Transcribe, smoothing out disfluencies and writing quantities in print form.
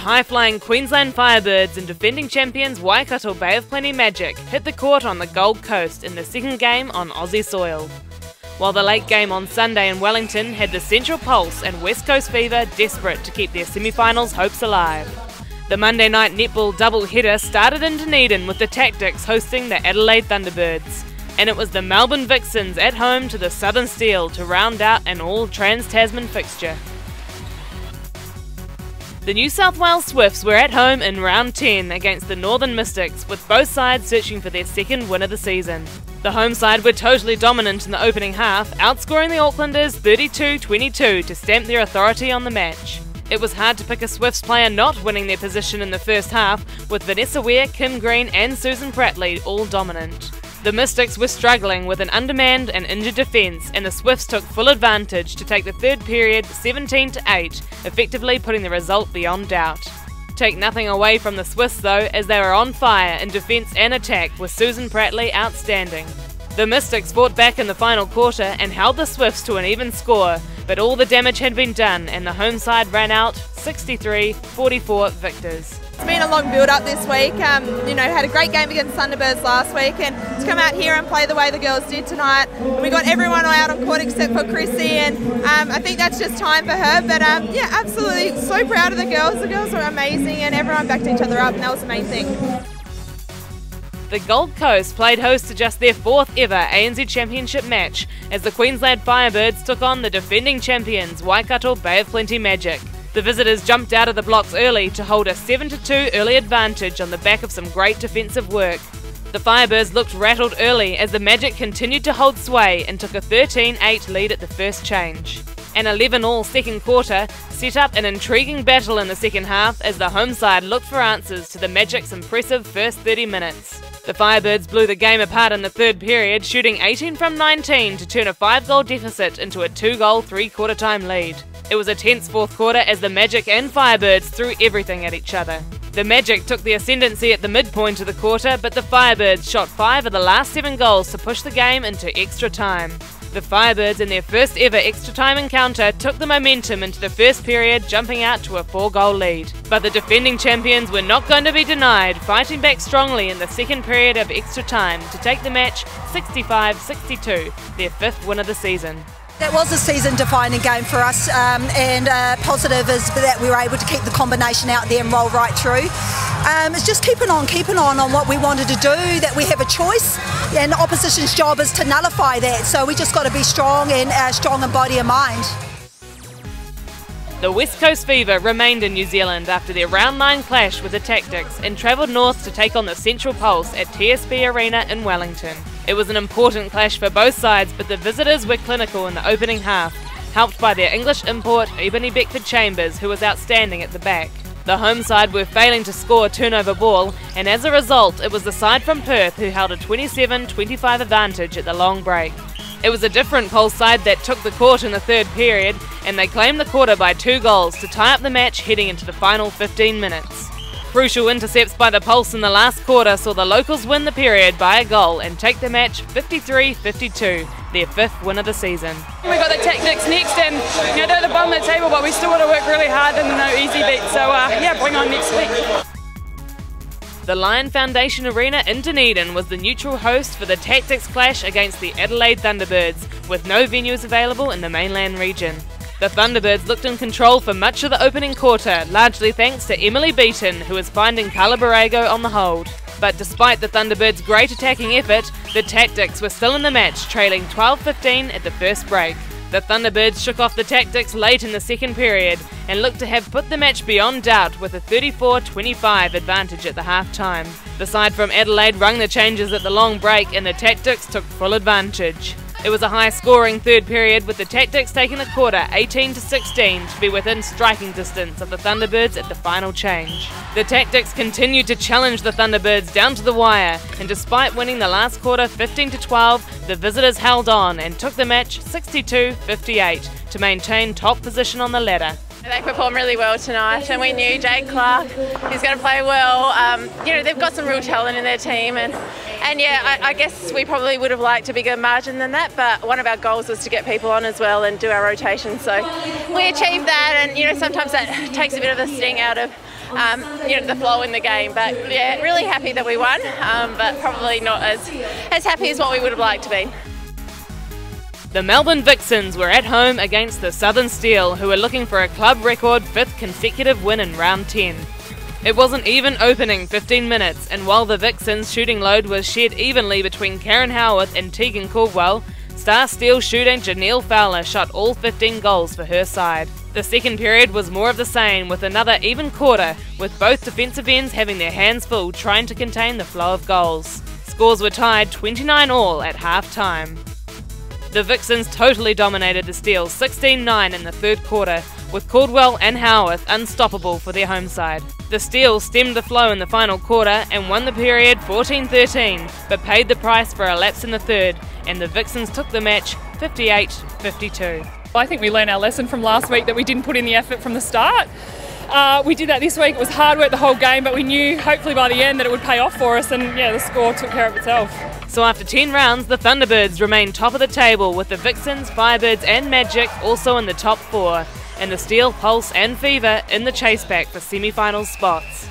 high-flying Queensland Firebirds and defending champions Waikato Bay of Plenty Magic hit the court on the Gold Coast in the second game on Aussie soil. While the late game on Sunday in Wellington had the Central Pulse and West Coast Fever desperate to keep their semi-finals hopes alive. The Monday night netball double-header started in Dunedin with the Tactics hosting the Adelaide Thunderbirds. And it was the Melbourne Vixens at home to the Southern Steel to round out an all-Trans-Tasman fixture. The New South Wales Swifts were at home in round 10 against the Northern Mystics, with both sides searching for their second win of the season. The home side were totally dominant in the opening half, outscoring the Aucklanders 32-22 to stamp their authority on the match. It was hard to pick a Swifts player not winning their position in the first half, with Vanessa Ware, Kim Green and Susan Prattley all dominant. The Mystics were struggling with an undermanned and injured defence, and the Swifts took full advantage to take the third period 17-8, effectively putting the result beyond doubt. Take nothing away from the Swifts though, as they were on fire in defence and attack, with Susan Prattley outstanding. The Mystics fought back in the final quarter and held the Swifts to an even score, but all the damage had been done and the home side ran out 63-44 victors. It's been a long build-up this week. Had a great game against Thunderbirds last week, and to come out here and play the way the girls did tonight. We got everyone out on court except for Chrissy, and I think that's just time for her. But yeah, absolutely so proud of the girls. The girls were amazing, and everyone backed each other up, and that was the main thing. The Gold Coast played host to just their fourth ever ANZ Championship match, as the Queensland Firebirds took on the defending champions Waikato Bay of Plenty Magic. The visitors jumped out of the blocks early to hold a 7-2 early advantage on the back of some great defensive work. The Firebirds looked rattled early as the Magic continued to hold sway and took a 13-8 lead at the first change. An 11-all second quarter set up an intriguing battle in the second half as the home side looked for answers to the Magic's impressive first 30 minutes. The Firebirds blew the game apart in the third period, shooting 18 from 19 to turn a 5-goal deficit into a 2-goal three-quarter time lead. It was a tense fourth quarter as the Magic and Firebirds threw everything at each other. The Magic took the ascendancy at the midpoint of the quarter, but the Firebirds shot 5 of the last 7 goals to push the game into extra time. The Firebirds, in their first ever extra time encounter, took the momentum into the first period, jumping out to a 4-goal lead. But the defending champions were not going to be denied, fighting back strongly in the second period of extra time to take the match 65-62, their 5th win of the season. That was a season-defining game for us, and positive is that we were able to keep the combination out there and roll right through. It's just keeping on what we wanted to do, that we have a choice, and the opposition's job is to nullify that, so we just got to be strong in body and mind. The West Coast Fever remained in New Zealand after their round 9 clash with the Tactics and travelled north to take on the Central Pulse at TSB Arena in Wellington. It was an important clash for both sides, but the visitors were clinical in the opening half, helped by their English import Ebony Beckford-Chambers, who was outstanding at the back. The home side were failing to score turnover ball, and as a result it was the side from Perth who held a 27-25 advantage at the long break. It was a different Pulse side that took the court in the third period, and they claimed the quarter by 2 goals to tie up the match heading into the final 15 minutes. Crucial intercepts by the Pulse in the last quarter saw the locals win the period by a goal and take the match 53-52, their 5th win of the season. We've got the Tactics next, and they're at the bottom of the table, but we still want to work really hard and no easy beats, so yeah, bring on next week. The Lion Foundation Arena in Dunedin was the neutral host for the Tactics clash against the Adelaide Thunderbirds, with no venues available in the mainland region. The Thunderbirds looked in control for much of the opening quarter, largely thanks to Emily Beaton, who was finding Carla Borrego on the hold. But despite the Thunderbirds' great attacking effort, the Tactics were still in the match, trailing 12-15 at the first break. The Thunderbirds shook off the Tactics late in the second period and looked to have put the match beyond doubt with a 34-25 advantage at the half-time. The side from Adelaide rung the changes at the long break and the Tactics took full advantage. It was a high-scoring third period, with the Tactics taking the quarter 18-16 to be within striking distance of the Thunderbirds at the final change. The Tactics continued to challenge the Thunderbirds down to the wire, and despite winning the last quarter 15-12, the visitors held on and took the match 62-58 to maintain top position on the ladder. They performed really well tonight, and we knew Jade Clark is going to play well. They've got some real talent in their team, and yeah, I guess we probably would have liked a bigger margin than that, but one of our goals was to get people on as well and do our rotation, so we achieved that. And sometimes that takes a bit of a sting out of the flow in the game. But yeah, really happy that we won, but probably not as happy as what we would have liked to be. The Melbourne Vixens were at home against the Southern Steel, who were looking for a club record 5th consecutive win in round 10. It was an even opening 15 minutes, and while the Vixens' shooting load was shared evenly between Karen Howarth and Tegan Caldwell, Star Steel shooting Janelle Fowler shot all 15 goals for her side. The second period was more of the same, with another even quarter, with both defensive ends having their hands full trying to contain the flow of goals. Scores were tied 29-all at half-time. The Vixens totally dominated the Steel 16-9 in the third quarter, with Caldwell and Howarth unstoppable for their home side. The Steel stemmed the flow in the final quarter and won the period 14-13, but paid the price for a lapse in the third, and the Vixens took the match 58-52. I think we learned our lesson from last week that we didn't put in the effort from the start. We did that this week. It was hard work the whole game, but we knew hopefully by the end that it would pay off for us, and yeah, the score took care of itself. So after 10 rounds, the Thunderbirds remain top of the table, with the Vixens, Firebirds and Magic also in the top 4, and the Steel, Pulse and Fever in the chase back for semi-finals spots.